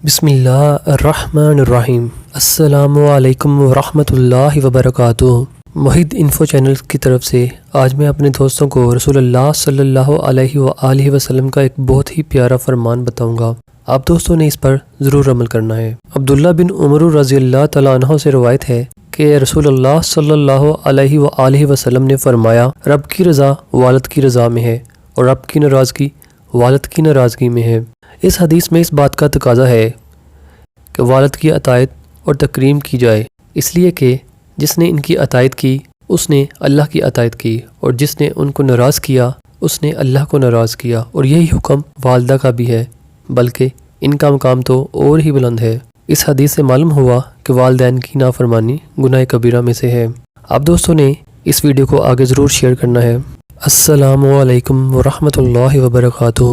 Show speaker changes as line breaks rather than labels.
بسم اللہ الرحمن الرحیم۔ السلام علیکم ورحمۃ اللہ وبرکاتہ۔ محید انفو چینل کی طرف سے آج میں اپنے دوستوں کو رسول اللہ صلی اللہ علیہ وآلہ وسلم کا ایک بہت ہی پیارا فرمان بتاؤں گا۔ آپ دوستوں نے اس پر ضرور عمل کرنا ہے۔ عبداللہ بن عمر رضی اللہ تعالیٰ عنہ سے روایت ہے کہ رسول اللہ صلی اللہ علیہ وآلہ وسلم نے فرمایا، رب کی رضا والد کی رضا میں ہے اور رب کی ناراضگی والد کی ناراضگی میں ہے۔ اس حدیث میں اس بات کا تقاضا ہے کہ والد کی اطاعت اور تکریم کی جائے، اس لیے کہ جس نے ان کی اطاعت کی اس نے اللہ کی اطاعت کی، اور جس نے ان کو ناراض کیا اس نے اللہ کو ناراض کیا۔ اور یہی حکم والدہ کا بھی ہے، بلکہ ان کا مقام تو اور ہی بلند ہے۔ اس حدیث سے معلوم ہوا کہ والدین کی نافرمانی گناہ کبیرہ میں سے ہے۔ آپ دوستوں نے اس ویڈیو کو آگے ضرور شیئر کرنا ہے۔ السلام علیکم ورحمۃ اللہ وبرکاتہ۔